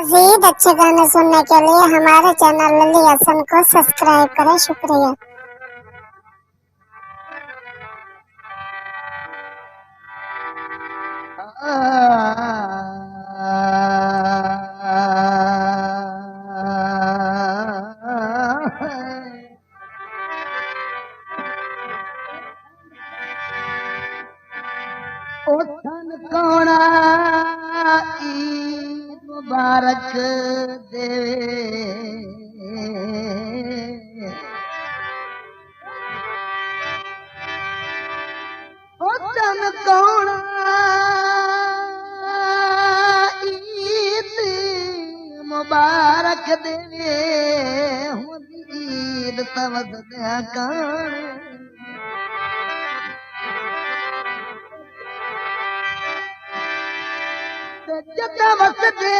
मजीद अच्छे गाने सुनने के लिए हमारे चैनल लली हसन को सब्सक्राइब करें। शुक्रिया। ओठन कोणा ईद मुबारक दे ओठन कोणा ईद मुबारक देवे ईद तवद दया कान जत वसदे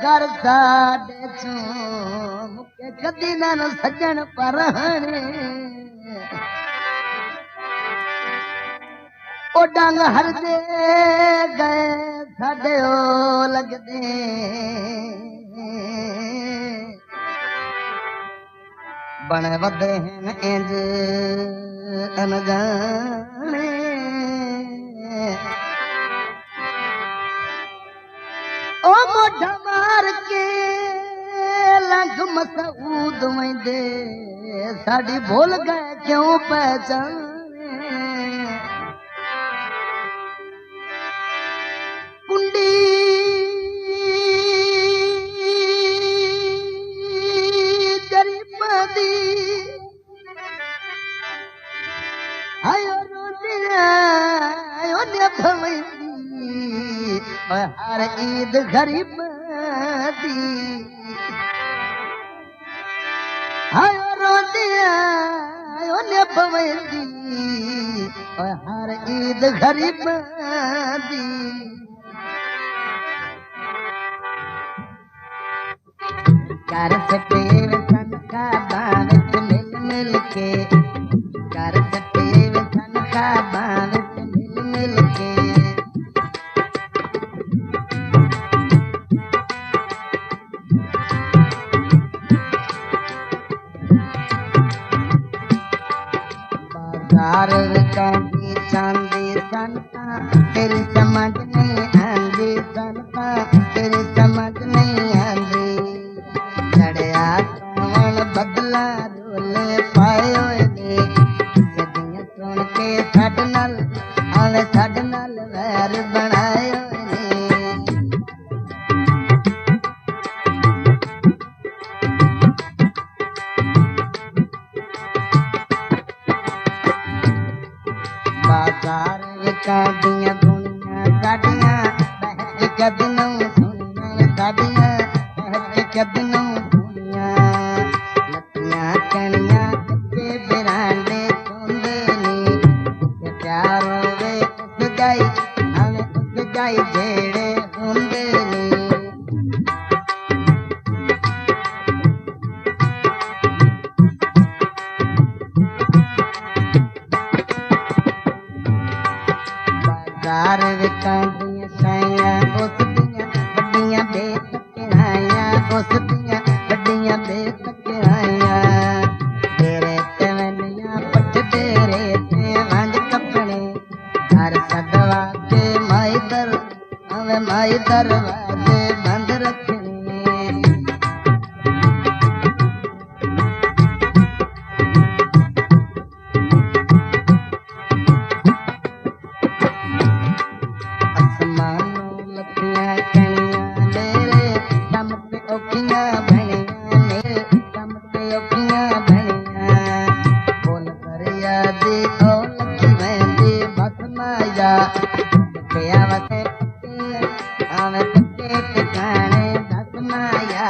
घर साडे छो मुके कदी न सजन परहणे ओ डांग हर दे गए साडे ओ लगदे बण वदे हैं इंज अनजाने ओ मोढ़ा मार के लंघ मसूद वेंदे साडी भूल गए क्यों पहचाने कुंडी गरीब दी आयो रोंदिया आयो ने भवेंदी हर ईद गरीब दी आयो रोंदिया आयो ने भवेंदी हर ईद गरीब दी कर सटे सन का बावत मिल मिल के कर सटे सन का बावत मिल मिल के बाजार विकांदी चांदी सनता तेरी समझ नहीं आंदी सनता तेरी समझ नहीं आंदी चढ़िया सावन बदला रोले पाए होए ने सदियां सुन के साड नाल आवे साड नाल वैर बनाए होए ने बाजार विकांदियां दुनिया साडियां बहर कदनों सुनियां साडियां बहर कदनों दुनिया लतियां कणियां कच्चे बिरांडे सोंदे नी प्यार होवे उस जाई जेड़े होंदे नी बाजार विकांदियां साइयां उस दियां बड़ियां बेतकियां उस दियां बड़ियां बेतकियां तेरे तवनियां पट तेरे ते वंज कपड़े घर सदवा के माई दरवाजे बंद रखने आसमानों लतियां कणियां मेरे दम पे औखियां भणियां मेरे दम पे औखियां भणियां बोल करिया दी ओ लखी वेंदी बस माया पिया वसे आवे पक्के ठिकाने दस माया।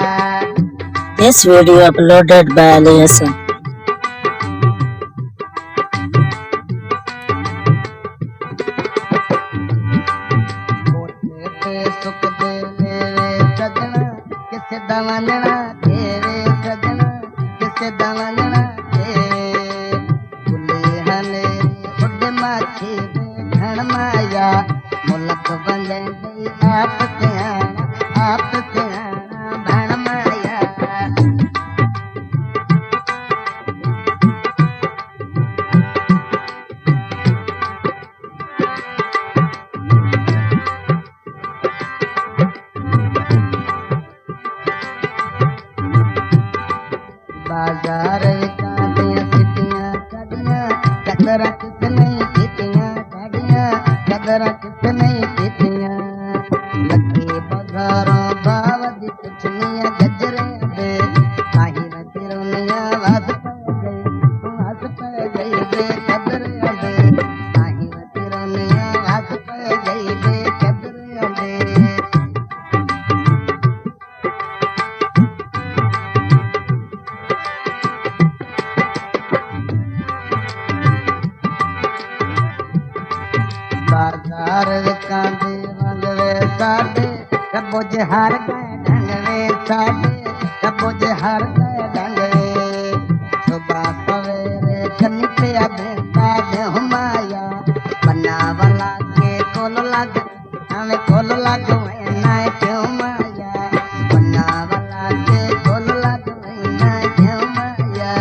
This video uploaded by Ali Hassan. सुख दे सजना किसे दवंजना देवे सजना किसे दवंजना देवे बुली हले उड़ माछी घण माया मुल्क बंदे आप बाप सियाणा भैण माया बाजार काटियां सिटियां काटियां कदर किस नहीं कीतियां काटियां कदर किस नहीं कीतियां लगे बजारों बावदी कुछनियां गजरे दे काहि न तिरनियां वास पे गई बे कदर दे काहि न तिरनियां वास पे गई बे कदर दे बाजार विकांदे रंगवे साडे कबो जहार गए ढंगवे साडे कबो जहार गए ढंगवे सुबह सवेरे छनी पे बेटा दे हुमाया बना वाला के कोल लग हमें कोल लग ना क्यों माया बना वाला के कोल लग ना क्यों माया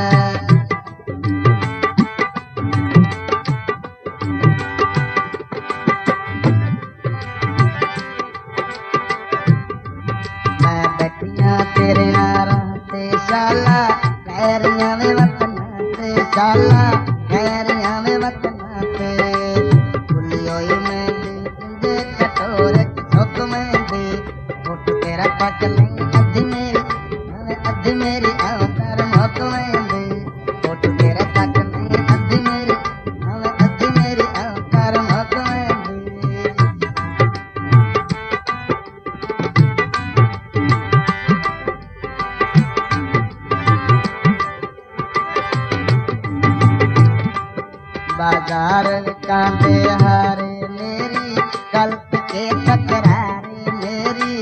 मैं बैठिया तेरे नाराते शाला कैरियां में वतना ते शाला कैरियां में वतना ते फुलियोई में दे कटोरे सोक में दे फोट तेरा पक नहीं अद्धी मेरी अवतार मोक में दे फोट तेरा पक नहीं अद्धी मेरी अवतार मोक में दे बाजार कांदे हारे मेरी कल्प के तकरारे मेरी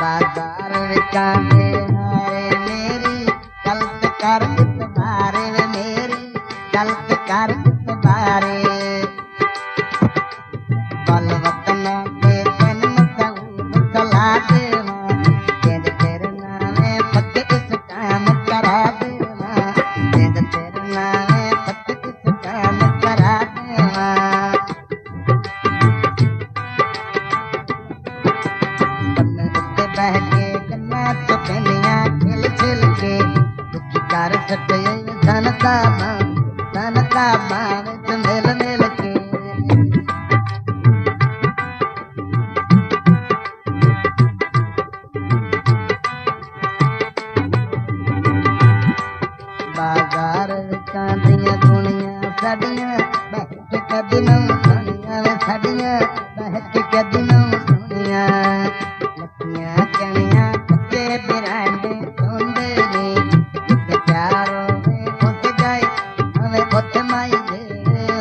बाजार कांदे हारे मेरी कल्प कर इतबारे मेरी कल्प कर इतबारे बलवतना के जन्म सला देवा तेरे नामे पक इस काम करा देवा तेरे नामे पक इस काम करा देवा बन्ने बह के गन्ना चुपनिया खिल खिल के दुखी कर सटे धन का माँ मिल मिल के बाजार कांदियां दुनिया साडियां बहक कदनों सुनिया वे साडियां बहक कदनों सुनिया लक्कियां कणियां कच्चे बिरांडे सोंदे ने जिते चारों में फुस गए हमें फुस माई दे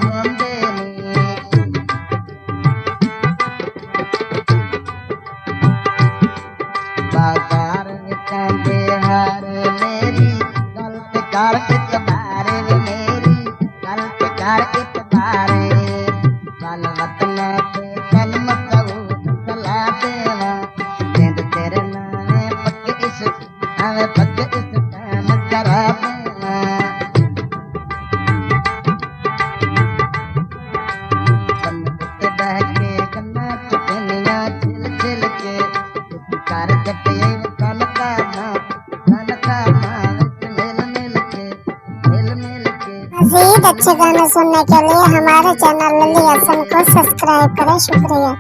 होंदे ने बाजार कांदे हार मेरी गलत कर इतबारे मेरी गलत कर इतबारे बल वतना पे जन्म सला देवा तेरे नामे पक इस काम करा देवा बन्ने बह के गन्ना चुपनिया छिल छिल के कर कटे तन का मज़ीद अच्छे गाने सुनने के लिए हमारे चैनल लल्ली हसन को सब्सक्राइब करें। शुक्रिया।